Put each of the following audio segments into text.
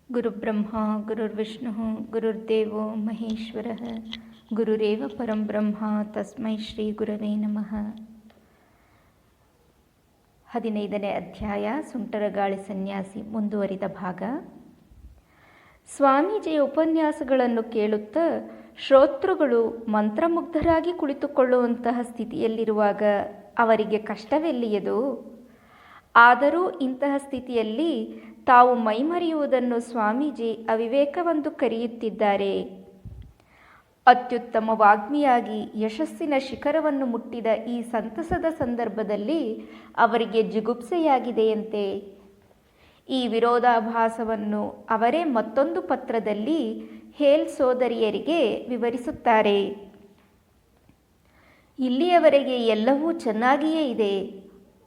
ಗುರುಬ್ರಹ್ಮ ಗುರುರ್ವಿಷ್ಣು ಗುರುರ್ದೇವೋ ಮಹೇಶ್ವರ ಗುರುರೇವ ಪರಂ ಬ್ರಹ್ಮ ತಸ್ಮೈ ಶ್ರೀ ಗುರವೇ ನಮಃ. 15ನೇ ಅಧ್ಯಾಯ ಸುಂಟರಗಾಳಿ ಸನ್ಯಾಸಿ, ಮುಂದುವರಿದ ಭಾಗ. ಸ್ವಾಮೀಜಿಯ ಉಪನ್ಯಾಸಗಳನ್ನು ಕೇಳುತ್ತಾ ಶ್ರೋತೃಗಳು ಮಂತ್ರಮುಗ್ಧರಾಗಿ ಕುಳಿತುಕೊಳ್ಳುವಂತಹ ಸ್ಥಿತಿಯಲ್ಲಿರುವಾಗ ಅವರಿಗೆ ಕಷ್ಟವೆಲ್ಲಿಯದು? ಆದರೂ ಇಂತಹ ಸ್ಥಿತಿಯಲ್ಲಿ ತಾವು ಮೈಮರೆಯುವುದನ್ನು ಸ್ವಾಮೀಜಿ ಅವಿವೇಕವೆಂದು ಕರೆಯುತ್ತಿದ್ದಾರೆ. ಅತ್ಯುತ್ತಮ ವಾಗ್ಮಿಯಾಗಿ ಯಶಸ್ಸಿನ ಶಿಖರವನ್ನು ಮುಟ್ಟಿದ ಈ ಸಂತಸದ ಸಂದರ್ಭದಲ್ಲಿ ಅವರಿಗೆ ಜಿಗುಪ್ಸೆಯಾಗಿದೆಯಂತೆ. ಈ ವಿರೋಧಾಭಾಸವನ್ನು ಅವರೇ ಮತ್ತೊಂದು ಪತ್ರದಲ್ಲಿ ಹೇಲ್ ಸೋದರಿಯರಿಗೆ ವಿವರಿಸುತ್ತಾರೆ. ಇಲ್ಲಿಯವರೆಗೆ ಎಲ್ಲವೂ ಚೆನ್ನಾಗಿಯೇ ಇದೆ,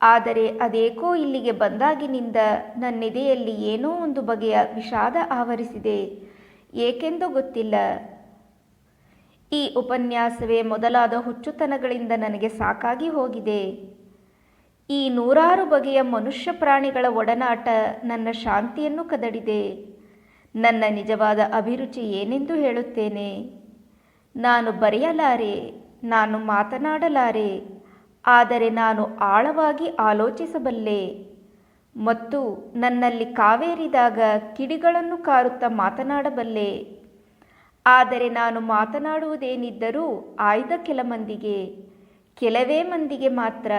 ಆದರೆ ಅದೇಕೋ ಇಲ್ಲಿಗೆ ಬಂದಾಗಿನಿಂದ ನನ್ನೆದೆಯಲ್ಲಿ ಏನೋ ಒಂದು ಬಗೆಯ ವಿಷಾದ ಆವರಿಸಿದೆ. ಏಕೆಂದು ಗೊತ್ತಿಲ್ಲ. ಈ ಉಪನ್ಯಾಸವೇ ಮೊದಲಾದ ಹುಚ್ಚುತನಗಳಿಂದ ನನಗೆ ಸಾಕಾಗಿ ಹೋಗಿದೆ. ಈ 100 ಬಗೆಯ ಮನುಷ್ಯ ಪ್ರಾಣಿಗಳ ಒಡನಾಟ ನನ್ನ ಶಾಂತಿಯನ್ನು ಕದಡಿದೆ. ನನ್ನ ನಿಜವಾದ ಅಭಿರುಚಿ ಏನೆಂದು ಹೇಳುತ್ತೇನೆ? ನಾನು ಬರೆಯಲಾರೆ, ನಾನು ಮಾತನಾಡಲಾರೆ, ಆದರೆ ನಾನು ಆಳವಾಗಿ ಆಲೋಚಿಸಬಲ್ಲೆ ಮತ್ತು ನನ್ನಲ್ಲಿ ಕಾವೇರಿದಾಗ ಕಿಡಿಗಳನ್ನು ಕಾರುತ್ತಾ ಮಾತನಾಡಬಲ್ಲೆ. ಆದರೆ ನಾನು ಮಾತನಾಡುವುದೇನಿದ್ದರೂ ಆಯ್ದ ಕೆಲ ಮಂದಿಗೆ, ಕೆಲವೇ ಮಂದಿಗೆ ಮಾತ್ರ.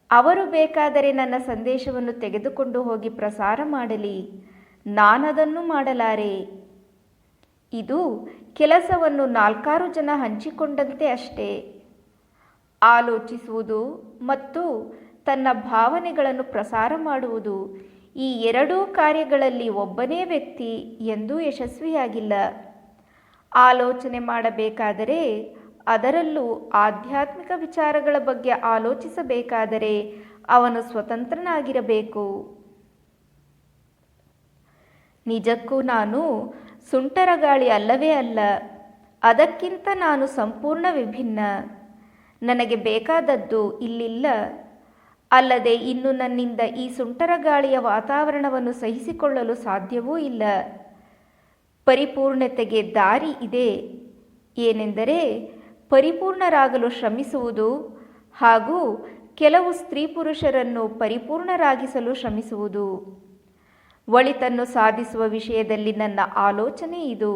ಅವರು ಬೇಕಾದರೆ ನನ್ನ ಸಂದೇಶವನ್ನು ತೆಗೆದುಕೊಂಡು ಹೋಗಿ ಪ್ರಸಾರ ಮಾಡಲಿ, ನಾನದನ್ನು ಮಾಡಲಾರೆ. ಇದು ಕೆಲಸವನ್ನು 4 ಜನ ಹಂಚಿಕೊಂಡಂತೆ ಅಷ್ಟೇ. ಆಲೋಚಿಸುವುದು ಮತ್ತು ತನ್ನ ಭಾವನೆಗಳನ್ನು ಪ್ರಸಾರ ಮಾಡುವುದು, ಈ 2 ಕಾರ್ಯಗಳಲ್ಲಿ ಒಬ್ಬನೇ ವ್ಯಕ್ತಿ ಎಂದೂ ಯಶಸ್ವಿಯಾಗಿಲ್ಲ. ಆಲೋಚನೆ ಮಾಡಬೇಕಾದರೆ, ಅದರಲ್ಲೂ ಆಧ್ಯಾತ್ಮಿಕ ವಿಚಾರಗಳ ಬಗ್ಗೆ ಆಲೋಚಿಸಬೇಕಾದರೆ ಅವನು ಸ್ವತಂತ್ರನಾಗಿರಬೇಕು. ನಿಜಕ್ಕೂ ನಾನು ಸುಂಟರಗಾಳಿ ಅಲ್ಲವೇ ಅಲ್ಲ, ಅದಕ್ಕಿಂತ ನಾನು ಸಂಪೂರ್ಣ ವಿಭಿನ್ನ. ನನಗೆ ಬೇಕಾದದ್ದು ಇಲ್ಲಿಲ್ಲ. ಅಲ್ಲದೆ ಇನ್ನು ನನ್ನಿಂದ ಈ ಸುಂಟರಗಾಳಿಯ ವಾತಾವರಣವನ್ನು ಸಹಿಸಿಕೊಳ್ಳಲು ಸಾಧ್ಯವೂ ಇಲ್ಲ. ಪರಿಪೂರ್ಣತೆಗೆ ದಾರಿ ಇದೆ. ಏನೆಂದರೆ ಪರಿಪೂರ್ಣರಾಗಲು ಶ್ರಮಿಸುವುದು ಹಾಗೂ ಕೆಲವು ಸ್ತ್ರೀ ಪುರುಷರನ್ನು ಪರಿಪೂರ್ಣರಾಗಿಸಲು ಶ್ರಮಿಸುವುದು. ಒಳಿತನ್ನು ಸಾಧಿಸುವ ವಿಷಯದಲ್ಲಿ ನನ್ನ ಆಲೋಚನೆ ಇದು.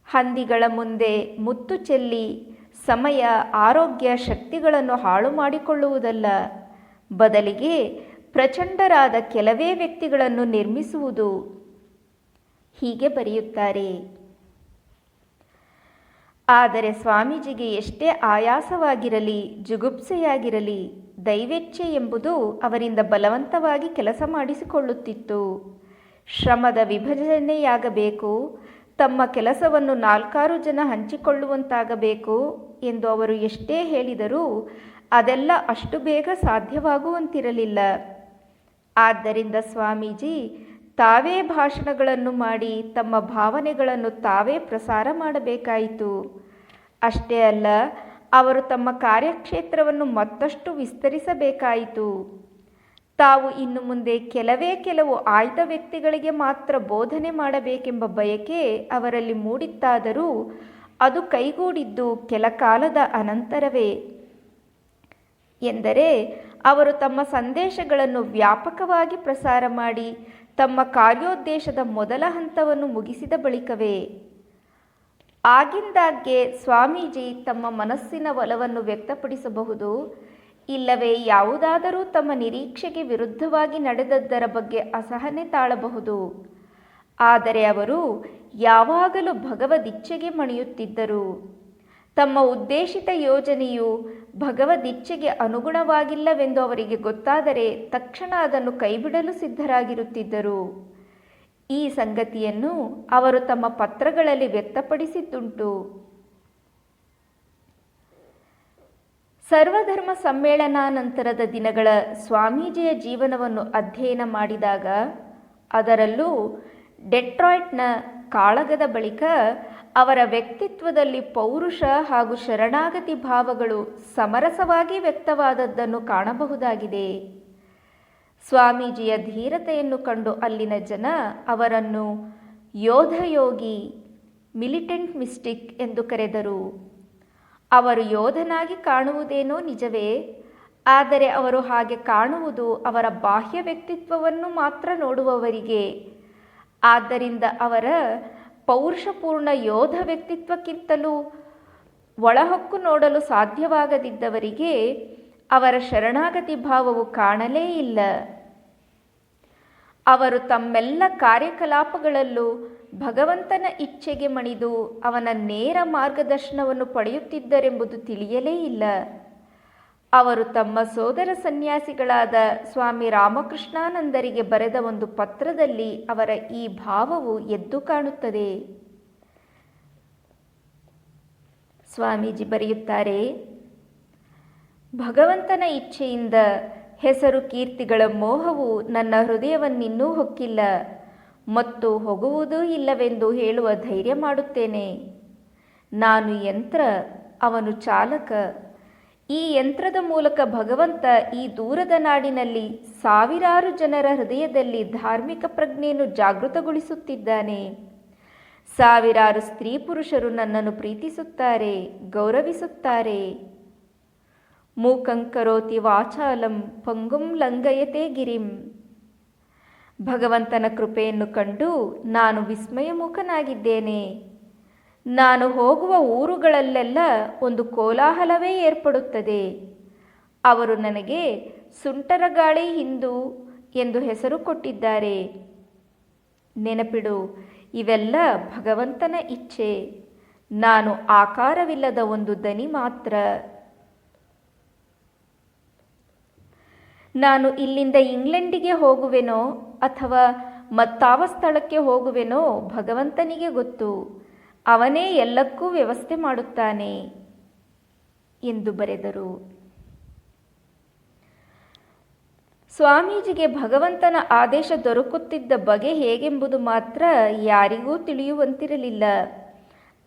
ಹಂದಿಗಳ ಮುಂದೆ ಮುತ್ತು ಚೆಲ್ಲಿ ಸಮಯ, ಆರೋಗ್ಯ, ಶಕ್ತಿಗಳನ್ನು ಹಾಳು ಮಾಡಿಕೊಳ್ಳುವುದಲ್ಲ, ಬದಲಿಗೆ ಪ್ರಚಂಡರಾದ ಕೆಲವೇ ವ್ಯಕ್ತಿಗಳನ್ನು ನಿರ್ಮಿಸುವುದು. ಹೀಗೆ ಬರೆಯುತ್ತಾರೆ. ಆದರೆ ಸ್ವಾಮೀಜಿಗೆ ಎಷ್ಟೇ ಆಯಾಸವಾಗಿರಲಿ, ಜುಗುಪ್ಸೆಯಾಗಿರಲಿ, ದೈವೇಚ್ಛೆ ಎಂಬುದು ಅವರಿಂದ ಬಲವಂತವಾಗಿ ಕೆಲಸ ಮಾಡಿಸಿಕೊಳ್ಳುತ್ತಿತ್ತು. ಶ್ರಮದ ವಿಭಜನೆಯಾಗಬೇಕು, ತಮ್ಮ ಕೆಲಸವನ್ನು 4 ಜನ ಹಂಚಿಕೊಳ್ಳುವಂತಾಗಬೇಕು ಎಂದು ಅವರು ಎಷ್ಟೇ ಹೇಳಿದರೂ ಅದೆಲ್ಲ ಅಷ್ಟು ಬೇಗ ಸಾಧ್ಯವಾಗುವಂತಿರಲಿಲ್ಲ. ಆದ್ದರಿಂದ ಸ್ವಾಮೀಜಿ ತಾವೇ ಭಾಷಣಗಳನ್ನು ಮಾಡಿ ತಮ್ಮ ಭಾವನೆಗಳನ್ನು ತಾವೇ ಪ್ರಸಾರ ಮಾಡಬೇಕಾಯಿತು. ಅಷ್ಟೇ ಅಲ್ಲ, ಅವರು ತಮ್ಮ ಕಾರ್ಯಕ್ಷೇತ್ರವನ್ನು ಮತ್ತಷ್ಟು ವಿಸ್ತರಿಸಬೇಕಾಯಿತು. ತಾವು ಇನ್ನು ಮುಂದೆ ಕೆಲವು ಆಯ್ದ ವ್ಯಕ್ತಿಗಳಿಗೆ ಮಾತ್ರ ಬೋಧನೆ ಮಾಡಬೇಕೆಂಬ ಬಯಕೆ ಅವರಲ್ಲಿ ಮೂಡಿತ್ತಾದರೂ ಅದು ಕೈಗೂಡಿದ್ದು ಕೆಲ ಕಾಲದ ಅನಂತರವೇ. ಎಂದರೆ ಅವರು ತಮ್ಮ ಸಂದೇಶಗಳನ್ನು ವ್ಯಾಪಕವಾಗಿ ಪ್ರಸಾರ ಮಾಡಿ ತಮ್ಮ ಕಾರ್ಯೋದ್ದೇಶದ ಮೊದಲ ಹಂತವನ್ನು ಮುಗಿಸಿದ ಬಳಿಕವೇ. ಆಗಿಂದಾಗ್ಗೆ ಸ್ವಾಮೀಜಿ ತಮ್ಮ ಮನಸ್ಸಿನ ಒಲವನ್ನು ವ್ಯಕ್ತಪಡಿಸಬಹುದು, ಇಲ್ಲವೇ ಯಾವುದಾದರೂ ತಮ್ಮ ನಿರೀಕ್ಷೆಗೆ ವಿರುದ್ಧವಾಗಿ ನಡೆದದ್ದರ ಬಗ್ಗೆ ಅಸಹನೆ ತಾಳಬಹುದು. ಆದರೆ ಅವರು ಯಾವಾಗಲೂ ಭಗವದಿಚ್ಛೆಗೆ ಮಣಿಯುತ್ತಿದ್ದರು. ತಮ್ಮ ಉದ್ದೇಶಿತ ಯೋಜನೆಯು ಭಗವದಿಚ್ಛೆಗೆ ಅನುಗುಣವಾಗಿಲ್ಲವೆಂದು ಅವರಿಗೆ ಗೊತ್ತಾದರೆ ತಕ್ಷಣ ಅದನ್ನು ಕೈಬಿಡಲು ಸಿದ್ಧರಾಗಿರುತ್ತಿದ್ದರು. ಈ ಸಂಗತಿಯನ್ನು ಅವರು ತಮ್ಮ ಪತ್ರಗಳಲ್ಲಿ ವ್ಯಕ್ತಪಡಿಸಿದ್ದುಂಟು. ಸರ್ವಧರ್ಮ ಸಮ್ಮೇಳನಾನಂತರದ ದಿನಗಳ ಸ್ವಾಮೀಜಿಯ ಜೀವನವನ್ನು ಅಧ್ಯಯನ ಮಾಡಿದಾಗ, ಅದರಲ್ಲೂ ಡೆಟ್ರಾಯ್ಟ್ನ ಕಾಳಗದ ಬಳಿಕ ಅವರ ವ್ಯಕ್ತಿತ್ವದಲ್ಲಿ ಪೌರುಷ ಹಾಗೂ ಶರಣಾಗತಿ ಭಾವಗಳು ಸಮರಸವಾಗಿ ವ್ಯಕ್ತವಾದದ್ದನ್ನು ಕಾಣಬಹುದಾಗಿದೆ. ಸ್ವಾಮೀಜಿಯ ಧೀರತೆಯನ್ನು ಕಂಡು ಅಲ್ಲಿನ ಜನ ಅವರನ್ನು ಯೋಧಯೋಗಿ, ಮಿಲಿಟೆಂಟ್ ಮಿಸ್ಟಿಕ್ ಎಂದು ಕರೆದರು. ಅವರು ಯೋಧನಾಗಿ ಕಾಣುವುದೇನೋ ನಿಜವೇ, ಆದರೆ ಅವರು ಹಾಗೆ ಕಾಣುವುದು ಅವರ ಬಾಹ್ಯ ವ್ಯಕ್ತಿತ್ವವನ್ನು ಮಾತ್ರ ನೋಡುವವರಿಗೆ. ಆದ್ದರಿಂದ ಅವರ ಪೌರುಷಪೂರ್ಣ ಯೋಧ ವ್ಯಕ್ತಿತ್ವಕ್ಕಿಂತಲೂ ಒಳಹೊಕ್ಕು ನೋಡಲು ಸಾಧ್ಯವಾಗದಿದ್ದವರಿಗೆ ಅವರ ಶರಣಾಗತಿ ಭಾವವು ಕಾಣಲೇ ಇಲ್ಲ. ಅವರು ತಮ್ಮೆಲ್ಲ ಕಾರ್ಯಕಲಾಪಗಳಲ್ಲೂ ಭಗವಂತನ ಇಚ್ಛೆಗೆ ಮಣಿದು ಅವನ ನೇರ ಮಾರ್ಗದರ್ಶನವನ್ನು ಪಡೆಯುತ್ತಿದ್ದರೆಂಬುದು ತಿಳಿಯಲೇ ಇಲ್ಲ. ಅವರು ತಮ್ಮ ಸೋದರ ಸನ್ಯಾಸಿಗಳಾದ ಸ್ವಾಮಿ ರಾಮಕೃಷ್ಣಾನಂದರಿಗೆ ಬರೆದ ಒಂದು ಪತ್ರದಲ್ಲಿ ಅವರ ಈ ಭಾವವು ಎದ್ದು ಕಾಣುತ್ತದೆ. ಸ್ವಾಮೀಜಿ ಬರೆಯುತ್ತಾರೆ, ಭಗವಂತನ ಇಚ್ಛೆಯಿಂದ ಹೆಸರು ಕೀರ್ತಿಗಳ ಮೋಹವು ನನ್ನ ಹೃದಯವನ್ನಿನ್ನೂ ಹೊಕ್ಕಿಲ್ಲ ಮತ್ತು ಹೋಗುವುದೂ ಇಲ್ಲವೆಂದು ಹೇಳುವ ಧೈರ್ಯ ಮಾಡುತ್ತೇನೆ. ನಾನು ಯಂತ್ರ, ಅವನು ಚಾಲಕ. ಈ ಯಂತ್ರದ ಮೂಲಕ ಭಗವಂತ ಈ ದೂರದ ನಾಡಿನಲ್ಲಿ ಸಾವಿರಾರು ಜನರ ಹೃದಯದಲ್ಲಿ ಧಾರ್ಮಿಕ ಪ್ರಜ್ಞೆಯನ್ನು ಜಾಗೃತಗೊಳಿಸುತ್ತಿದ್ದಾನೆ. ಸಾವಿರಾರು ಸ್ತ್ರೀ ಪುರುಷರು ನನ್ನನ್ನು ಪ್ರೀತಿಸುತ್ತಾರೆ, ಗೌರವಿಸುತ್ತಾರೆ. ಮೂಕಂ ಕರೋತಿ ವಾಚಾಲಂ ಪಂಗುಂ ಲಂಘಯತೆ ಗಿರಿಂ. ಭಗವಂತನ ಕೃಪೆಯನ್ನು ಕಂಡು ನಾನು ವಿಸ್ಮಯಮುಖನಾಗಿದ್ದೇನೆ. ನಾನು ಹೋಗುವ ಊರುಗಳಲ್ಲೆಲ್ಲ ಒಂದು ಕೋಲಾಹಲವೇ ಏರ್ಪಡುತ್ತದೆ. ಅವರು ನನಗೆ ಸುಂಟರಗಾಳಿ ಹಿಂದೂ ಎಂದು ಹೆಸರು ಕೊಟ್ಟಿದ್ದಾರೆ. ನೆನಪಿಡು, ಇವೆಲ್ಲ ಭಗವಂತನ ಇಚ್ಛೆ. ನಾನು ಆಕಾರವಿಲ್ಲದ ಒಂದು ದನಿ ಮಾತ್ರ. ನಾನು ಇಲ್ಲಿಂದ ಇಂಗ್ಲೆಂಡಿಗೆ ಹೋಗುವೆನೋ ಅಥವಾ ಮತ್ತಾವ ಸ್ಥಳಕ್ಕೆ ಹೋಗುವೆನೋ ಭಗವಂತನಿಗೆ ಗೊತ್ತು. ಅವನೇ ಎಲ್ಲಕ್ಕೂ ವ್ಯವಸ್ಥೆ ಮಾಡುತ್ತಾನೆ ಎಂದು ಬರೆದರು. ಸ್ವಾಮೀಜಿಗೆ ಭಗವಂತನ ಆದೇಶ ದೊರಕುತ್ತಿದ್ದ ಬಗೆ ಹೇಗೆಂಬುದು ಮಾತ್ರ ಯಾರಿಗೂ ತಿಳಿಯುವಂತಿರಲಿಲ್ಲ.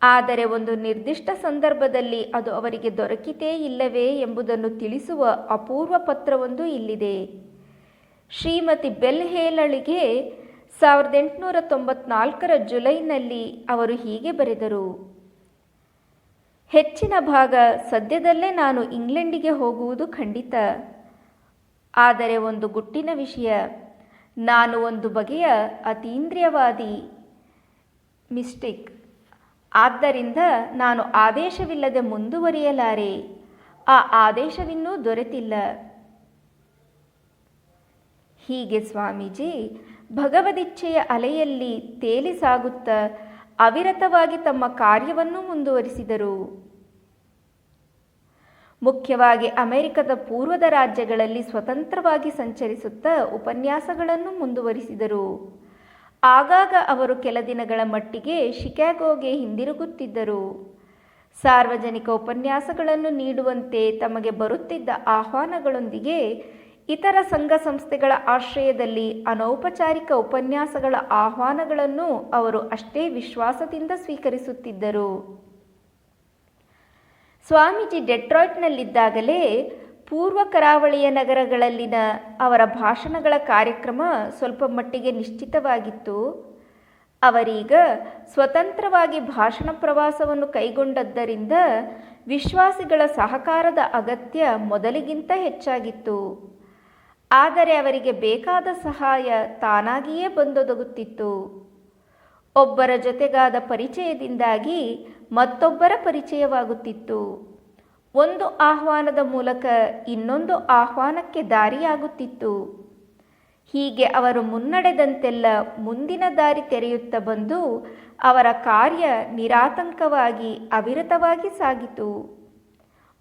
ಆದರೆ ಒಂದು ನಿರ್ದಿಷ್ಟ ಸಂದರ್ಭದಲ್ಲಿ ಅದು ಅವರಿಗೆ ದೊರಕಿತೇ ಇಲ್ಲವೇ ಎಂಬುದನ್ನು ತಿಳಿಸುವ ಅಪೂರ್ವ ಪತ್ರವೊಂದು ಇಲ್ಲಿದೆ. ಶ್ರೀಮತಿ ಬೆಲ್ ಹೇಲಳಿಗೆ 1894 ಜುಲೈನಲ್ಲಿ ಅವರು ಹೀಗೆ ಬರೆದರು: ಹೆಚ್ಚಿನ ಭಾಗ ಸದ್ಯದಲ್ಲೇ ನಾನು ಇಂಗ್ಲೆಂಡಿಗೆ ಹೋಗುವುದು ಖಂಡಿತ. ಆದರೆ ಒಂದು ಗುಟ್ಟಿನ ವಿಷಯ, ನಾನು ಒಂದು ಬಗೆಯ ಅತೀಂದ್ರಿಯವಾದಿ, ಮಿಸ್ಟಿಕ್. ಆದ್ದರಿಂದ ನಾನು ಆದೇಶವಿಲ್ಲದೆ ಮುಂದುವರಿಯಲಾರೆ. ಆ ಆದೇಶವಿನ್ನೂ ದೊರೆತಿಲ್ಲ. ಹೀಗೆ ಸ್ವಾಮೀಜಿ ಭಗವದಿಚ್ಛೆಯ ಅಲೆಯಲ್ಲಿ ತೇಲಿ ಸಾಗುತ್ತಾ ಅವಿರತವಾಗಿ ತಮ್ಮ ಕಾರ್ಯವನ್ನು ಮುಂದುವರಿಸಿದರು. ಮುಖ್ಯವಾಗಿ ಅಮೆರಿಕದ ಪೂರ್ವದ ರಾಜ್ಯಗಳಲ್ಲಿ ಸ್ವತಂತ್ರವಾಗಿ ಸಂಚರಿಸುತ್ತಾ ಉಪನ್ಯಾಸಗಳನ್ನು ಮುಂದುವರಿಸಿದರು. ಆಗಾಗ ಅವರು ಕೆಲ ದಿನಗಳ ಮಟ್ಟಿಗೆ ಶಿಕಾಗೋಗೆ ಹಿಂದಿರುಗುತ್ತಿದ್ದರು. ಸಾರ್ವಜನಿಕ ಉಪನ್ಯಾಸಗಳನ್ನು ನೀಡುವಂತೆ ತಮಗೆ ಬರುತ್ತಿದ್ದ ಆಹ್ವಾನಗಳೊಂದಿಗೆ ಇತರ ಸಂಘ ಸಂಸ್ಥೆಗಳ ಆಶ್ರಯದಲ್ಲಿ ಅನೌಪಚಾರಿಕ ಉಪನ್ಯಾಸಗಳ ಆಹ್ವಾನಗಳನ್ನು ಅವರು ಅಷ್ಟೇ ವಿಶ್ವಾಸದಿಂದ ಸ್ವೀಕರಿಸುತ್ತಿದ್ದರು. ಸ್ವಾಮೀಜಿ ಡೆಟ್ರಾಯ್ಟ್ನಲ್ಲಿದ್ದಾಗಲೇ ಪೂರ್ವ ಕರಾವಳಿಯ ನಗರಗಳಲ್ಲಿನ ಅವರ ಭಾಷಣಗಳ ಕಾರ್ಯಕ್ರಮ ಸ್ವಲ್ಪ ಮಟ್ಟಿಗೆ ನಿಶ್ಚಿತವಾಗಿತ್ತು. ಅವರೀಗ ಸ್ವತಂತ್ರವಾಗಿ ಭಾಷಣ ಪ್ರವಾಸವನ್ನು ಕೈಗೊಂಡದ್ದರಿಂದ ವಿಶ್ವಾಸಿಗಳ ಸಹಕಾರದ ಅಗತ್ಯ ಮೊದಲಿಗಿಂತ ಹೆಚ್ಚಾಗಿತ್ತು. ಆದರೆ ಅವರಿಗೆ ಬೇಕಾದ ಸಹಾಯ ತಾನಾಗಿಯೇ ಬಂದೊದಗುತ್ತಿತ್ತು. ಒಬ್ಬರ ಜೊತೆಗಾದ ಪರಿಚಯದಿಂದಾಗಿ ಮತ್ತೊಬ್ಬರ ಪರಿಚಯವಾಗುತ್ತಿತ್ತು. ಒಂದು ಆಹ್ವಾನದ ಮೂಲಕ ಇನ್ನೊಂದು ಆಹ್ವಾನಕ್ಕೆ ದಾರಿಯಾಗುತ್ತಿತ್ತು. ಹೀಗೆ ಅವರು ಮುನ್ನಡೆದಂತೆಲ್ಲ ಮುಂದಿನ ದಾರಿ ತೆರೆಯುತ್ತಾ ಬಂದು ಅವರ ಕಾರ್ಯ ನಿರಾತಂಕವಾಗಿ ಅವಿರತವಾಗಿ ಸಾಗಿತು.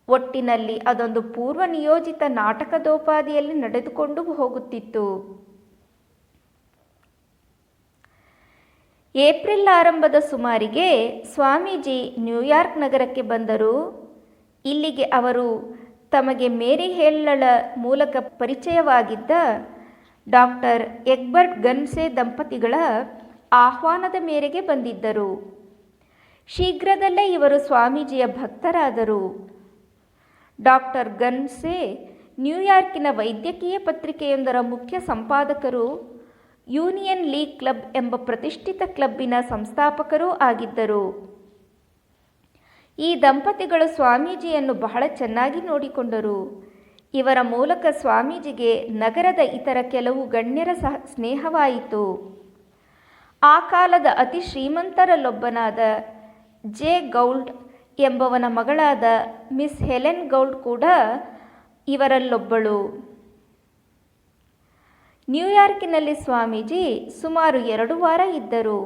ಒಟ್ಟಿನಲ್ಲಿ ಅದೊಂದು ಪೂರ್ವ ನಿಯೋಜಿತ ನಾಟಕದೋಪಾದಿಯಲ್ಲಿ ನಡೆದುಕೊಂಡು ಹೋಗುತ್ತಿತ್ತು. ಏಪ್ರಿಲ್ ಆರಂಭದ ಸುಮಾರಿಗೆ ಸ್ವಾಮೀಜಿ ನ್ಯೂಯಾರ್ಕ್ ನಗರಕ್ಕೆ ಬಂದರು. ಇಲ್ಲಿಗೆ ಅವರು ತಮಗೆ ಮೇರಿ ಹೇಳಳ ಮೂಲಕ ಪರಿಚಯವಾಗಿದ್ದ ಡಾಕ್ಟರ್ ಎಗ್ಬರ್ಟ್ ಗನ್ಸೆ ದಂಪತಿಗಳ ಆಹ್ವಾನದ ಮೇರೆಗೆ ಬಂದಿದ್ದರು. ಶೀಘ್ರದಲ್ಲೇ ಇವರು ಸ್ವಾಮೀಜಿಯ ಭಕ್ತರಾದರು. ಡಾಕ್ಟರ್ ಗನ್ಸೆ ನ್ಯೂಯಾರ್ಕಿನ ವೈದ್ಯಕೀಯ ಪತ್ರಿಕೆಯೊಂದರ ಮುಖ್ಯ ಸಂಪಾದಕರು, ಯೂನಿಯನ್ ಲೀಗ್ ಕ್ಲಬ್ ಎಂಬ ಪ್ರತಿಷ್ಠಿತ ಕ್ಲಬ್ಬಿನ ಸಂಸ್ಥಾಪಕರೂ ಆಗಿದ್ದರು. ಈ ದಂಪತಿಗಳು ಸ್ವಾಮೀಜಿಯನ್ನು ಬಹಳ ಚೆನ್ನಾಗಿ ನೋಡಿಕೊಂಡರು. ಇವರ ಮೂಲಕ ಸ್ವಾಮೀಜಿಗೆ ನಗರದ ಇತರ ಕೆಲವು ಗಣ್ಯರ ಸ್ನೇಹವಾಯಿತು. ಆ ಕಾಲದ ಅತಿ ಶ್ರೀಮಂತರಲ್ಲೊಬ್ಬನಾದ ಜೆ ಗೌಲ್ಡ್ ಎಂಬವನ ಮಗಳಾದ ಮಿಸ್ ಹೆಲೆನ್ ಗೌಲ್ಡ್ ಕೂಡ ಇವರಲ್ಲೊಬ್ಬಳು. ನ್ಯೂಯಾರ್ಕಿನಲ್ಲಿ ಸ್ವಾಮೀಜಿ ಸುಮಾರು 2 ವಾರ ಇದ್ದರು.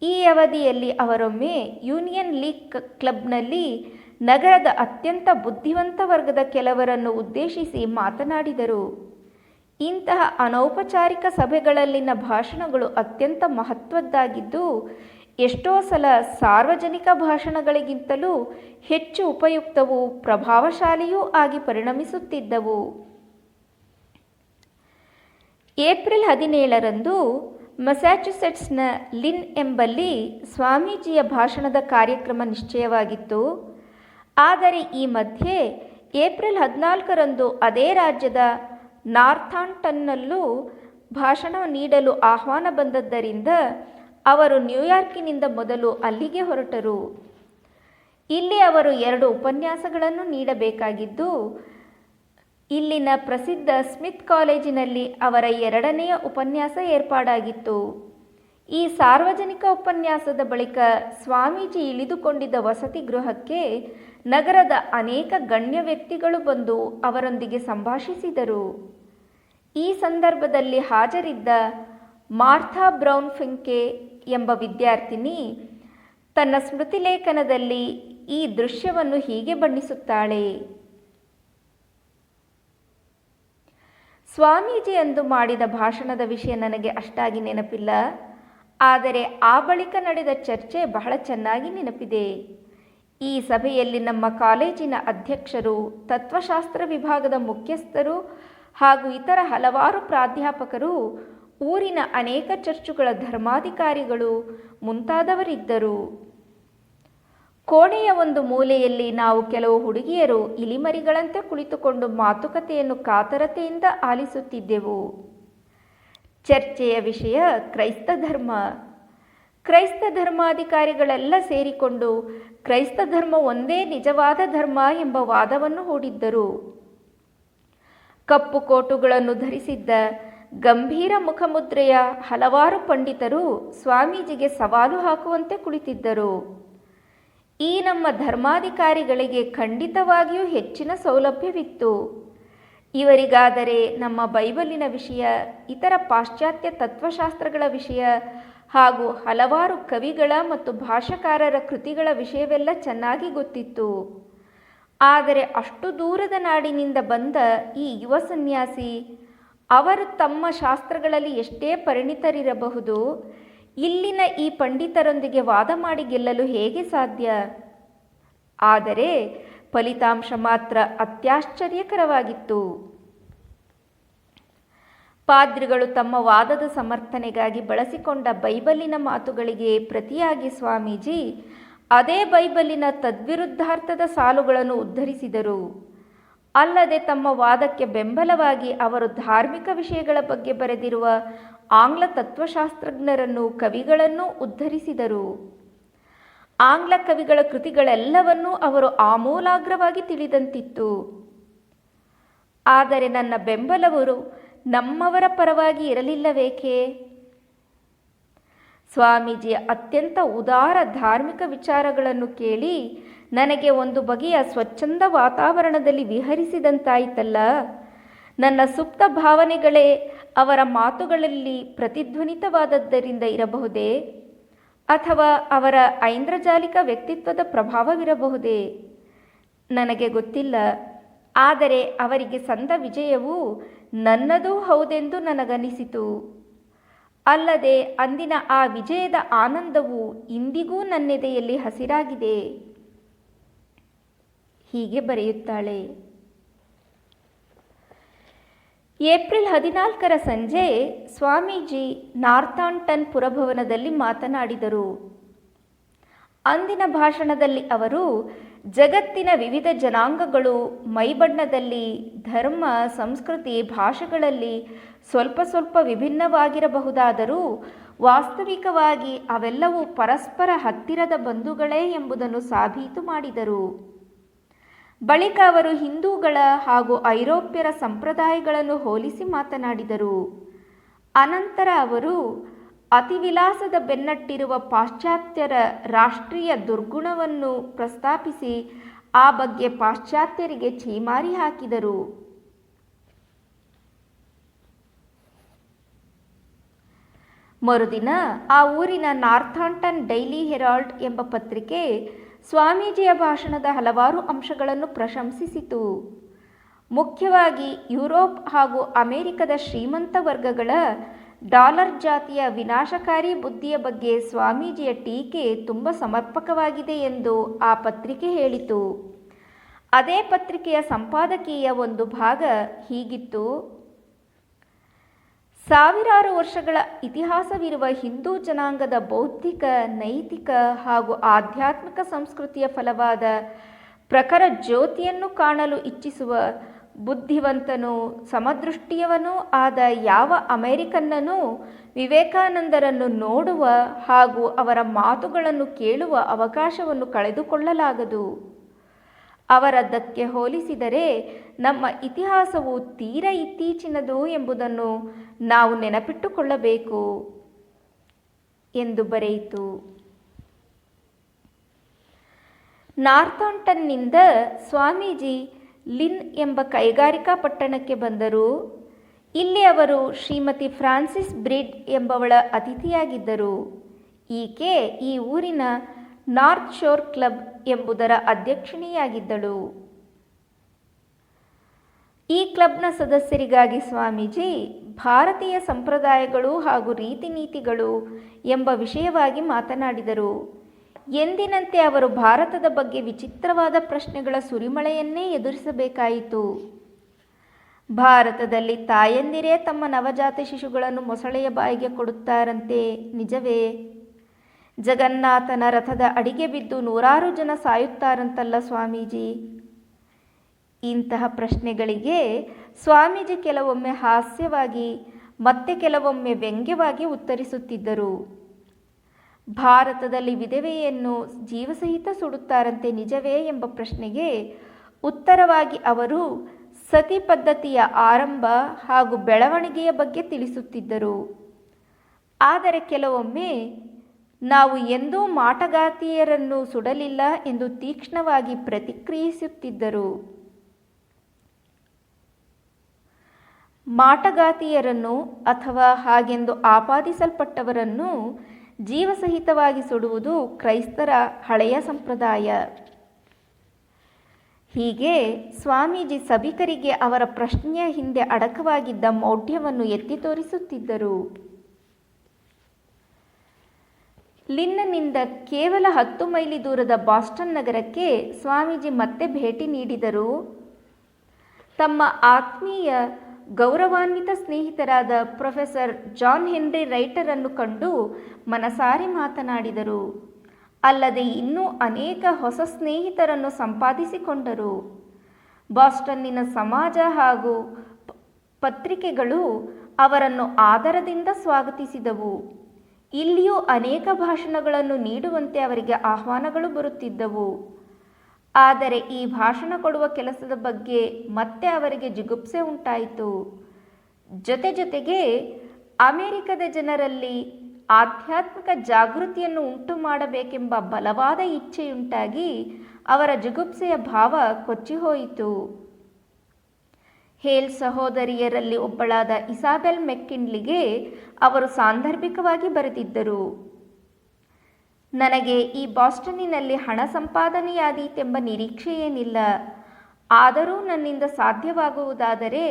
ಈ ಅವಧಿಯಲ್ಲಿ ಅವರೊಮ್ಮೆ ಯೂನಿಯನ್ ಲೀಗ್ ಕ್ಲಬ್ನಲ್ಲಿ ನಗರದ ಅತ್ಯಂತ ಬುದ್ಧಿವಂತ ವರ್ಗದ ಕೆಲವರನ್ನು ಉದ್ದೇಶಿಸಿ ಮಾತನಾಡಿದರು. ಇಂತಹ ಅನೌಪಚಾರಿಕ ಸಭೆಗಳಲ್ಲಿನ ಭಾಷಣಗಳು ಅತ್ಯಂತ ಮಹತ್ವದ್ದಾಗಿದ್ದು, ಎಷ್ಟೋ ಸಲ ಸಾರ್ವಜನಿಕ ಭಾಷಣಗಳಿಗಿಂತಲೂ ಹೆಚ್ಚು ಉಪಯುಕ್ತವೂ ಪ್ರಭಾವಶಾಲಿಯೂ ಆಗಿ ಪರಿಣಮಿಸುತ್ತಿದ್ದವು. ಏಪ್ರಿಲ್ 17ರಂದು ಮಸ್ಸಾಚುಸೆಟ್ಸ್ನ ಲಿನ್ ಎಂಬಲ್ಲಿ ಸ್ವಾಮೀಜಿಯ ಭಾಷಣದ ಕಾರ್ಯಕ್ರಮ ನಿಶ್ಚಯವಾಗಿತ್ತು. ಆದರೆ ಈ ಮಧ್ಯೆ ಏಪ್ರಿಲ್ 14ರಂದು ಅದೇ ರಾಜ್ಯದ ನಾರ್ಥಾಂಪ್ಟನ್ನಲ್ಲೂ ಭಾಷಣ ನೀಡಲು ಆಹ್ವಾನ ಬಂದದ್ದರಿಂದ ಅವರು ನ್ಯೂಯಾರ್ಕಿನಿಂದ ಮೊದಲು ಅಲ್ಲಿಗೆ ಹೊರಟರು. ಇಲ್ಲಿ ಅವರು 2 ಉಪನ್ಯಾಸಗಳನ್ನು ನೀಡಬೇಕಾಗಿದ್ದು, ಇಲ್ಲಿನ ಪ್ರಸಿದ್ಧ ಸ್ಮಿತ್ ಕಾಲೇಜಿನಲ್ಲಿ ಅವರ 2ನೆಯ ಉಪನ್ಯಾಸ ಏರ್ಪಾಡಾಗಿತ್ತು. ಈ ಸಾರ್ವಜನಿಕ ಉಪನ್ಯಾಸದ ಬಳಿಕ ಸ್ವಾಮೀಜಿ ಇಳಿದುಕೊಂಡಿದ್ದ ವಸತಿ ಗೃಹಕ್ಕೆ ನಗರದ ಅನೇಕ ಗಣ್ಯ ವ್ಯಕ್ತಿಗಳು ಬಂದು ಅವರೊಂದಿಗೆ ಸಂಭಾಷಿಸಿದರು. ಈ ಸಂದರ್ಭದಲ್ಲಿ ಹಾಜರಿದ್ದ ಮಾರ್ಥಾ ಬ್ರೌನ್ ಫಿಂಕೆ ಎಂಬ ವಿದ್ಯಾರ್ಥಿನಿ ತನ್ನ ಸ್ಮೃತಿಲೇಖನದಲ್ಲಿ ಈ ದೃಶ್ಯವನ್ನು ಹೀಗೆ ಬಣ್ಣಿಸುತ್ತಾಳೆ. ಸ್ವಾಮೀಜಿ ಅಂದು ಮಾಡಿದ ಭಾಷಣದ ವಿಷಯ ನನಗೆ ಅಷ್ಟಾಗಿ ನೆನಪಿಲ್ಲ, ಆದರೆ ಆ ಬಳಿಕ ನಡೆದ ಚರ್ಚೆ ಬಹಳ ಚೆನ್ನಾಗಿ ನೆನಪಿದೆ. ಈ ಸಭೆಯಲ್ಲಿ ನಮ್ಮ ಕಾಲೇಜಿನ ಅಧ್ಯಕ್ಷರು, ತತ್ವಶಾಸ್ತ್ರ ವಿಭಾಗದ ಮುಖ್ಯಸ್ಥರು ಹಾಗೂ ಇತರ ಹಲವಾರು ಪ್ರಾಧ್ಯಾಪಕರು, ಊರಿನ ಅನೇಕ ಚರ್ಚುಗಳ ಧರ್ಮಾಧಿಕಾರಿಗಳು ಮುಂತಾದವರಿದ್ದರು. ಕೋಣೆಯ ಒಂದು ಮೂಲೆಯಲ್ಲಿ ನಾವು ಕೆಲವು ಹುಡುಗಿಯರು ಇಲಿಮರಿಗಳಂತೆ ಕುಳಿತುಕೊಂಡು ಮಾತುಕತೆಯನ್ನು ಕಾತರತೆಯಿಂದ ಆಲಿಸುತ್ತಿದ್ದೆವು. ಚರ್ಚೆಯ ವಿಷಯ ಕ್ರೈಸ್ತ ಧರ್ಮ. ಕ್ರೈಸ್ತ ಧರ್ಮಾಧಿಕಾರಿಗಳೆಲ್ಲ ಸೇರಿಕೊಂಡು ಕ್ರೈಸ್ತ ಧರ್ಮ ಒಂದೇ ನಿಜವಾದ ಧರ್ಮ ಎಂಬ ವಾದವನ್ನು ಹೂಡಿದ್ದರು. ಕಪ್ಪು ಕೋಟುಗಳನ್ನು ಧರಿಸಿದ್ದ ಗಂಭೀರ ಮುಖಮುದ್ರೆಯ ಹಲವಾರು ಪಂಡಿತರು ಸ್ವಾಮೀಜಿಗೆ ಸವಾಲು ಹಾಕುವಂತೆ ಕುಳಿತಿದ್ದರು. ಈ ನಮ್ಮ ಧರ್ಮಾಧಿಕಾರಿಗಳಿಗೆ ಖಂಡಿತವಾಗಿಯೂ ಹೆಚ್ಚಿನ ಸೌಲಭ್ಯವಿತ್ತು. ಇವರಿಗಾದರೆ ನಮ್ಮ ಬೈಬಲಿನ ವಿಷಯ, ಇತರ ಪಾಶ್ಚಾತ್ಯ ತತ್ವಶಾಸ್ತ್ರಗಳ ವಿಷಯ ಹಾಗೂ ಹಲವಾರು ಕವಿಗಳ ಮತ್ತು ಭಾಷಾಕಾರರ ಕೃತಿಗಳ ವಿಷಯವೆಲ್ಲ ಚೆನ್ನಾಗಿ ಗೊತ್ತಿತ್ತು. ಆದರೆ ಅಷ್ಟು ದೂರದ ನಾಡಿನಿಂದ ಬಂದ ಈ ಯುವ ಸನ್ಯಾಸಿ, ಅವರು ತಮ್ಮ ಶಾಸ್ತ್ರಗಳಲ್ಲಿ ಎಷ್ಟೇ ಪರಿಣಿತರಿರಬಹುದು, ಇಲ್ಲಿನ ಈ ಪಂಡಿತರೊಂದಿಗೆ ವಾದ ಮಾಡಿ ಗೆಲ್ಲಲು ಹೇಗೆ ಸಾಧ್ಯ? ಆದರೆ ಫಲಿತಾಂಶ ಮಾತ್ರ ಅತ್ಯಾಶ್ಚರ್ಯಕರವಾಗಿತ್ತು. ಪಾದ್ರಿಗಳು ತಮ್ಮ ವಾದದ ಸಮರ್ಥನೆಗಾಗಿ ಬಳಸಿಕೊಂಡ ಬೈಬಲಿನ ಮಾತುಗಳಿಗೆ ಪ್ರತಿಯಾಗಿ ಸ್ವಾಮೀಜಿ ಅದೇ ಬೈಬಲಿನ ತದ್ವಿರುದ್ಧಾರ್ಥದ ಸಾಲುಗಳನ್ನು ಉದ್ಧರಿಸಿದರು. ಅಲ್ಲದೆ ತಮ್ಮ ವಾದಕ್ಕೆ ಬೆಂಬಲವಾಗಿ ಅವರು ಧಾರ್ಮಿಕ ವಿಷಯಗಳ ಬಗ್ಗೆ ಬರೆದಿರುವ ಆಂಗ್ಲ ತತ್ವಶಾಸ್ತ್ರಜ್ಞರನ್ನು, ಕವಿಗಳನ್ನೂ ಉದ್ಧರಿಸಿದರು. ಆಂಗ್ಲ ಕವಿಗಳ ಕೃತಿಗಳೆಲ್ಲವನ್ನೂ ಅವರು ಆಮೂಲಾಗ್ರವಾಗಿ ತಿಳಿದಂತಿತ್ತು. ಆದರೆ ನನ್ನ ಬೆಂಬಲವರು ನಮ್ಮವರ ಪರವಾಗಿ ಇರಲಿಲ್ಲವೇಕೆ? ಸ್ವಾಮೀಜಿಯ ಅತ್ಯಂತ ಉದಾರ ಧಾರ್ಮಿಕ ವಿಚಾರಗಳನ್ನು ಕೇಳಿ ನನಗೆ ಒಂದು ಬಗೆಯ ಸ್ವಚ್ಛಂದ ವಾತಾವರಣದಲ್ಲಿ ವಿಹರಿಸಿದಂತಾಯಿತಲ್ಲ. ನನ್ನ ಸುಪ್ತ ಭಾವನೆಗಳೇ ಅವರ ಮಾತುಗಳಲ್ಲಿ ಪ್ರತಿಧ್ವನಿತವಾದದ್ದರಿಂದ ಇರಬಹುದೇ? ಅಥವಾ ಅವರ ಐಂದ್ರಜಾಲಿಕ ವ್ಯಕ್ತಿತ್ವದ ಪ್ರಭಾವವಿರಬಹುದೇ? ನನಗೆ ಗೊತ್ತಿಲ್ಲ. ಆದರೆ ಅವರಿಗೆ ಸಂದ ವಿಜಯವು ನನ್ನದೂ ಹೌದೆಂದು ನನಗನಿಸಿತು. ಅಲ್ಲದೆ ಅಂದಿನ ಆ ವಿಜಯದ ಆನಂದವು ಇಂದಿಗೂ ನನ್ನೆದೆಯಲ್ಲಿ ಹಸಿರಾಗಿದೆ. ಹೀಗೆ ಬರೆಯುತ್ತಾಳೆ. ಏಪ್ರಿಲ್ 14ರ ಸಂಜೆ ಸ್ವಾಮೀಜಿ ನಾರ್ಥಾಂಪ್ಟನ್ ಪುರಭವನದಲ್ಲಿ ಮಾತನಾಡಿದರು. ಅಂದಿನ ಭಾಷಣದಲ್ಲಿ ಅವರು ಜಗತ್ತಿನ ವಿವಿಧ ಜನಾಂಗಗಳು ಮೈಬಣ್ಣದಲ್ಲಿ, ಧರ್ಮ, ಸಂಸ್ಕೃತಿ, ಭಾಷೆಗಳಲ್ಲಿ ಸ್ವಲ್ಪ ಸ್ವಲ್ಪ ವಿಭಿನ್ನವಾಗಿರಬಹುದಾದರೂ ವಾಸ್ತವಿಕವಾಗಿ ಅವೆಲ್ಲವೂ ಪರಸ್ಪರ ಹತ್ತಿರದ ಬಂಧುಗಳೇ ಎಂಬುದನ್ನು ಸಾಬೀತು ಮಾಡಿದರು. ಬಳಿಕ ಅವರು ಹಿಂದೂಗಳ ಹಾಗೂ ಐರೋಪ್ಯರ ಸಂಪ್ರದಾಯಗಳನ್ನು ಹೋಲಿಸಿ ಮಾತನಾಡಿದರು. ಅನಂತರ ಅವರು ಅತಿವಿಲಾಸದ ಬೆನ್ನಟ್ಟಿರುವ ಪಾಶ್ಚಾತ್ಯರ ರಾಷ್ಟ್ರೀಯ ದುರ್ಗುಣವನ್ನು ಪ್ರಸ್ತಾಪಿಸಿ ಆ ಬಗ್ಗೆ ಪಾಶ್ಚಾತ್ಯರಿಗೆ ಛೀಮಾರಿ ಹಾಕಿದರು. ಮರುದಿನ ಆ ಊರಿನ ನಾರ್ಥಾಂಪ್ಟನ್ ಡೈಲಿ ಹೆರಾಲ್ಡ್ ಎಂಬ ಪತ್ರಿಕೆ ಸ್ವಾಮೀಜಿಯ ಭಾಷಣದ ಹಲವಾರು ಅಂಶಗಳನ್ನು ಪ್ರಶಂಸಿಸಿತು. ಮುಖ್ಯವಾಗಿ ಯುರೋಪ್ ಹಾಗೂ ಅಮೆರಿಕದ ಶ್ರೀಮಂತ ವರ್ಗಗಳ ಡಾಲರ್ ಜಾತಿಯ ವಿನಾಶಕಾರಿ ಬುದ್ಧಿಯ ಬಗ್ಗೆ ಸ್ವಾಮೀಜಿಯ ಟೀಕೆ ತುಂಬ ಸಮರ್ಪಕವಾಗಿದೆ ಎಂದು ಆ ಪತ್ರಿಕೆ ಹೇಳಿತು. ಅದೇ ಪತ್ರಿಕೆಯ ಸಂಪಾದಕೀಯ ಒಂದು ಭಾಗ ಹೀಗಿತ್ತು: ಸಾವಿರಾರು ವರ್ಷಗಳ ಇತಿಹಾಸವಿರುವ ಹಿಂದೂ ಜನಾಂಗದ ಬೌದ್ಧಿಕ, ನೈತಿಕ ಹಾಗೂ ಆಧ್ಯಾತ್ಮಿಕ ಸಂಸ್ಕೃತಿಯ ಫಲವಾದ ಪ್ರಖರ ಜ್ಯೋತಿಯನ್ನು ಕಾಣಲು ಇಚ್ಛಿಸುವ ಬುದ್ಧಿವಂತನೂ ಸಮದೃಷ್ಟಿಯವನೂ ಆದ ಯಾವ ಅಮೆರಿಕನ್ನನೂ ವಿವೇಕಾನಂದರನ್ನು ನೋಡುವ ಹಾಗೂ ಅವರ ಮಾತುಗಳನ್ನು ಕೇಳುವ ಅವಕಾಶವನ್ನು ಕಳೆದುಕೊಳ್ಳಲಾಗದು. ಅವರದ್ದಕ್ಕೆ ಹೋಲಿಸಿದರೆ ನಮ್ಮ ಇತಿಹಾಸವು ತೀರ ಇತ್ತೀಚಿನದು ಎಂಬುದನ್ನು ನಾವು ನೆನಪಿಟ್ಟುಕೊಳ್ಳಬೇಕು ಎಂದು ಬರೆಯಿತು. ನಾರ್ಥಾಂಪ್ಟನ್ನಿಂದ ಸ್ವಾಮೀಜಿ ಲಿನ್ ಎಂಬ ಕೈಗಾರಿಕಾ ಪಟ್ಟಣಕ್ಕೆ ಬಂದರು. ಇಲ್ಲಿ ಅವರು ಶ್ರೀಮತಿ ಫ್ರಾನ್ಸಿಸ್ ಬ್ರಿಡ್ ಎಂಬವಳ ಅತಿಥಿಯಾಗಿದ್ದರು. ಈಕೆ ಈ ಊರಿನ ನಾರ್ತ್ ಶೋರ್ ಕ್ಲಬ್ ಎಂಬುದರ ಅಧ್ಯಕ್ಷಿಣಿಯಾಗಿದ್ದಳು. ಈ ಕ್ಲಬ್ನ ಸದಸ್ಯರಿಗಾಗಿ ಸ್ವಾಮೀಜಿ ಭಾರತೀಯ ಸಂಪ್ರದಾಯಗಳು ಹಾಗೂ ರೀತಿನೀತಿಗಳು ಎಂಬ ವಿಷಯವಾಗಿ ಮಾತನಾಡಿದರು. ಎಂದಿನಂತೆ ಅವರು ಭಾರತದ ಬಗ್ಗೆ ವಿಚಿತ್ರವಾದ ಪ್ರಶ್ನೆಗಳ ಸುರಿಮಳೆಯನ್ನೇ ಎದುರಿಸಬೇಕಾಯಿತು. ಭಾರತದಲ್ಲಿ ತಾಯಂದಿರೇ ತಮ್ಮ ನವಜಾತ ಶಿಶುಗಳನ್ನು ಮೊಸಳೆಯ ಬಾಯಿಗೆ ಕೊಡುತ್ತಾರಂತೆ, ನಿಜವೇ? ಜಗನ್ನಾಥನ ರಥದ ಅಡಿಗೆ ಬಿದ್ದು ನೂರಾರು ಜನ ಸಾಯುತ್ತಾರಂತಲ್ಲ ಸ್ವಾಮೀಜಿ? ಇಂತಹ ಪ್ರಶ್ನೆಗಳಿಗೆ ಸ್ವಾಮೀಜಿ ಕೆಲವೊಮ್ಮೆ ಹಾಸ್ಯವಾಗಿ ಮತ್ತೆ ಕೆಲವೊಮ್ಮೆ ವ್ಯಂಗ್ಯವಾಗಿ ಉತ್ತರಿಸುತ್ತಿದ್ದರು. ಭಾರತದಲ್ಲಿ ವಿಧವೆಯನ್ನು ಜೀವಸಹಿತ ಸುಡುತ್ತಾರಂತೆ, ನಿಜವೇ ಎಂಬ ಪ್ರಶ್ನೆಗೆ ಉತ್ತರವಾಗಿ ಅವರು ಸತಿ ಪದ್ಧತಿಯ ಆರಂಭ ಹಾಗೂ ಬೆಳವಣಿಗೆಯ ಬಗ್ಗೆ ತಿಳಿಸುತ್ತಿದ್ದರು. ಆದರೆ ಕೆಲವೊಮ್ಮೆ ನಾವು ಎಂದೂ ಮಾಟಗಾತಿಯರನ್ನು ಸುಡಲಿಲ್ಲ ಎಂದು ತೀಕ್ಷ್ಣವಾಗಿ ಪ್ರತಿಕ್ರಿಯಿಸುತ್ತಿದ್ದರು. ಮಾಟಗಾತಿಯರನ್ನು ಅಥವಾ ಹಾಗೆಂದು ಆಪಾದಿಸಲ್ಪಟ್ಟವರನ್ನು ಜೀವಸಹಿತವಾಗಿ ಸುಡುವುದು ಕ್ರೈಸ್ತರ ಹಳೆಯ ಸಂಪ್ರದಾಯ. ಹೀಗೆ ಸ್ವಾಮೀಜಿ ಸಭಿಕರಿಗೆ ಅವರ ಪ್ರಶ್ನೆಯ ಹಿಂದೆ ಅಡಕವಾಗಿದ್ದ ಮೌಢ್ಯವನ್ನು ಎತ್ತಿ ತೋರಿಸುತ್ತಿದ್ದರು. ಲಿನ್ನನಿಂದ ಕೇವಲ 10 ಮೈಲಿ ದೂರದ ಬಾಸ್ಟನ್ ನಗರಕ್ಕೆ ಸ್ವಾಮೀಜಿ ಮತ್ತೆ ಭೇಟಿ ನೀಡಿದರು. ತಮ್ಮ ಆತ್ಮೀಯ ಗೌರವಾನ್ವಿತ ಸ್ನೇಹಿತರಾದ ಪ್ರೊಫೆಸರ್ ಜಾನ್ ಹೆನ್ರಿ ರೈಟರನ್ನು ಕಂಡು ಮನಸಾರೆ ಮಾತನಾಡಿದರು. ಅಲ್ಲದೆ ಇನ್ನೂ ಅನೇಕ ಹೊಸ ಸ್ನೇಹಿತರನ್ನು ಸಂಪಾದಿಸಿಕೊಂಡರು. ಬಾಸ್ಟನ್ನಿನ ಸಮಾಜ ಹಾಗೂ ಪತ್ರಿಕೆಗಳು ಅವರನ್ನು ಆದರದಿಂದ ಸ್ವಾಗತಿಸಿದವು. ಇಲ್ಲಿಯೂ ಅನೇಕ ಭಾಷಣಗಳನ್ನು ನೀಡುವಂತೆ ಅವರಿಗೆ ಆಹ್ವಾನಗಳು ಬರುತ್ತಿದ್ದವು. ಆದರೆ ಈ ಭಾಷಣ ಕೊಡುವ ಕೆಲಸದ ಬಗ್ಗೆ ಮತ್ತೆ ಅವರಿಗೆ ಜಿಗುಪ್ಸೆ ಉಂಟಾಯಿತು. ಜೊತೆಗೆ ಅಮೆರಿಕದ ಜನರಲ್ಲಿ ಆಧ್ಯಾತ್ಮಿಕ ಜಾಗೃತಿಯನ್ನು ಉಂಟು ಮಾಡಬೇಕೆಂಬ ಬಲವಾದ ಇಚ್ಛೆಯುಂಟಾಗಿ ಅವರ ಜಿಗುಪ್ಸೆಯ ಭಾವ ಕೊಚ್ಚಿಹೋಯಿತು. ಹೇಲ್ ಸಹೋದರಿಯರಲ್ಲಿ ಒಬ್ಬಳಾದ ಇಸಾಬೆಲ್ ಮೆಕ್ಕಿನ್ಲಿಗೆ ಅವರು ಸಾಂದರ್ಭಿಕವಾಗಿ ಬರೆದಿದ್ದರು: ನನಗೆ ಈ ಬಾಸ್ಟನ್ನಿನಲ್ಲಿ ಹಣ ಸಂಪಾದನೆಯಾದೀತೆಂಬ ನಿರೀಕ್ಷೆಯೇನಿಲ್ಲ. ಆದರೂ ನನ್ನಿಂದ ಸಾಧ್ಯವಾಗುವುದಾದರೆ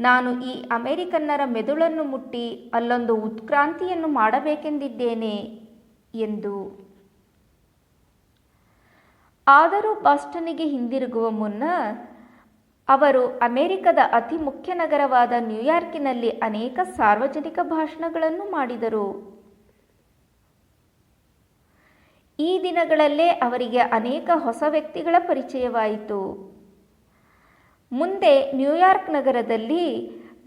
ನಾನು ಈ ಅಮೆರಿಕನ್ನರ ಮೆದುಳನ್ನು ಮುಟ್ಟಿ ಅಲ್ಲೊಂದು ಉತ್ಕ್ರಾಂತಿಯನ್ನು ಮಾಡಬೇಕೆಂದಿದ್ದೇನೆ ಎಂದು. ಆದರೂ ಬಾಸ್ಟನ್ನಿಗೆ ಹಿಂದಿರುಗುವ ಮುನ್ನ ಅವರು ಅಮೆರಿಕದ ಅತಿ ಮುಖ್ಯ ನಗರವಾದ ನ್ಯೂಯಾರ್ಕಿನಲ್ಲಿ ಅನೇಕ ಸಾರ್ವಜನಿಕ ಭಾಷಣಗಳನ್ನು ಮಾಡಿದರು. ಈ ದಿನಗಳಲ್ಲೇ ಅವರಿಗೆ ಅನೇಕ ಹೊಸ ವ್ಯಕ್ತಿಗಳ ಪರಿಚಯವಾಯಿತು. ಮುಂದೆ ನ್ಯೂಯಾರ್ಕ್ ನಗರದಲ್ಲಿ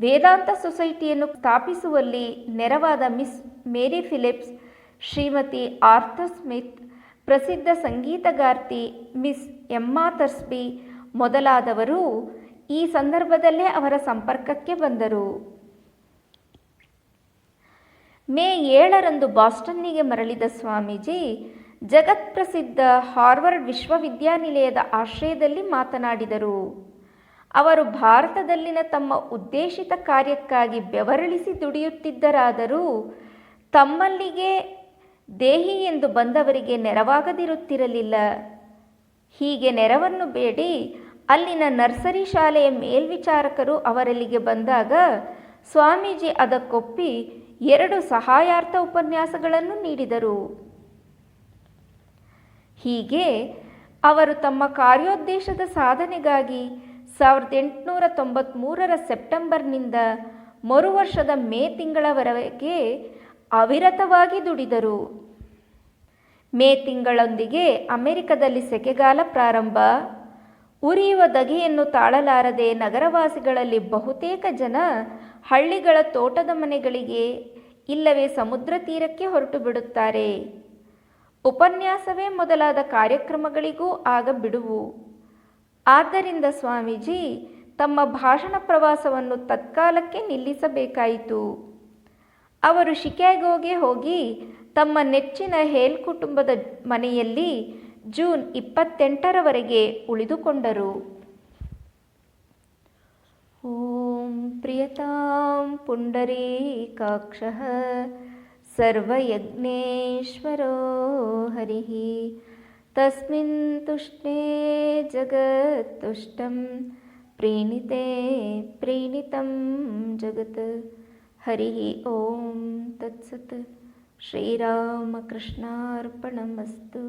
ವೇದಾಂತ ಸೊಸೈಟಿಯನ್ನು ಸ್ಥಾಪಿಸುವಲ್ಲಿ ನೆರವಾದ ಮಿಸ್ ಮೇರಿ ಫಿಲಿಪ್ಸ್, ಶ್ರೀಮತಿ ಆರ್ಥರ್ ಸ್ಮಿತ್, ಪ್ರಸಿದ್ಧ ಸಂಗೀತಗಾರ್ತಿ ಮಿಸ್ ಎಮ್ಮಾ ಥರ್ಸ್ಬಿ ಮೊದಲಾದವರು ಈ ಸಂದರ್ಭದಲ್ಲೇ ಅವರ ಸಂಪರ್ಕಕ್ಕೆ ಬಂದರು. ಮೇ 7ರಂದು ಬಾಸ್ಟನ್ನಿಗೆ ಮರಳಿದ ಸ್ವಾಮೀಜಿ ಜಗತ್ಪ್ರಸಿದ್ಧ ಹಾರ್ವರ್ಡ್ ವಿಶ್ವವಿದ್ಯಾನಿಲಯದ ಆಶ್ರಯದಲ್ಲಿ ಮಾತನಾಡಿದರು. ಅವರು ಭಾರತದಲ್ಲಿನ ತಮ್ಮ ಉದ್ದೇಶಿತ ಕಾರ್ಯಕ್ಕಾಗಿ ಬೆವರಳಿಸಿ ದುಡಿಯುತ್ತಿದ್ದರಾದರೂ ತಮ್ಮಲ್ಲಿಗೆ ದೇಹಿ ಎಂದು ಬಂದವರಿಗೆ ನೆರವಾಗದಿರುತ್ತಿರಲಿಲ್ಲ. ಹೀಗೆ ನೆರವನ್ನು ಬೇಡಿ ಅಲ್ಲಿನ ನರ್ಸರಿ ಶಾಲೆಯ ಮೇಲ್ವಿಚಾರಕರು ಅವರಲ್ಲಿಗೆ ಬಂದಾಗ ಸ್ವಾಮೀಜಿ ಅದಕ್ಕೊಪ್ಪಿ 2 ಸಹಾಯಾರ್ಥ ಉಪನ್ಯಾಸಗಳನ್ನು ನೀಡಿದರು. ಹೀಗೆ ಅವರು ತಮ್ಮ ಕಾರ್ಯೋದ್ದೇಶದ ಸಾಧನೆಗಾಗಿ 1893ರ ಸೆಪ್ಟೆಂಬರ್ನಿಂದ ಮರುವರ್ಷದ ಮೇ ತಿಂಗಳವರೆಗೆ ಅವಿರತವಾಗಿ ದುಡಿದರು. ಮೇ ತಿಂಗಳೊಂದಿಗೆ ಅಮೆರಿಕದಲ್ಲಿ ಸೆಕೆಗಾಲ ಪ್ರಾರಂಭ. ಉರಿಯುವ ಧಗೆಯನ್ನು ತಾಳಲಾರದೆ ನಗರವಾಸಿಗಳಲ್ಲಿ ಬಹುತೇಕ ಜನ ಹಳ್ಳಿಗಳ ತೋಟದ ಮನೆಗಳಿಗೆ ಇಲ್ಲವೇ ಸಮುದ್ರ ತೀರಕ್ಕೆ ಹೊರಟು ಬಿಡುತ್ತಾರೆ. ಉಪನ್ಯಾಸವೇ ಮೊದಲಾದ ಕಾರ್ಯಕ್ರಮಗಳಿಗೂ ಆಗ ಬಿಡುವು. ಆದ್ದರಿಂದ ಸ್ವಾಮೀಜಿ ತಮ್ಮ ಭಾಷಣ ಪ್ರವಾಸವನ್ನು ತತ್ಕಾಲಕ್ಕೆ ನಿಲ್ಲಿಸಬೇಕಾಯಿತು. ಅವರು ಶಿಕಾಗೋಗೆ ಹೋಗಿ ತಮ್ಮ ನೆಚ್ಚಿನ ಹೇಲ್ ಕುಟುಂಬದ ಮನೆಯಲ್ಲಿ ಜೂನ್ 28ರವರೆಗೆ ಉಳಿದುಕೊಂಡರು. ಓಂ ಪ್ರಿಯತಾಂ ಪುಂಡರೀಕಾಕ್ಷಃ ಸರ್ವಯಜ್ಞೇಶ್ವರೋ ಹರಿಃ ತಸ್ಮಿನ್ ತುಷ್ಟೇ ಜಗತ್ತುಷ್ಟಂ ಪ್ರೀಣಿತೆ ಪ್ರೀಣಿತಂ ಜಗತ್. ಹರಿ ಓಂ ತತ್ಸತ್. ಶ್ರೀರಾಮಕೃಷ್ಣಾರ್ಪಣಮಸ್ತು.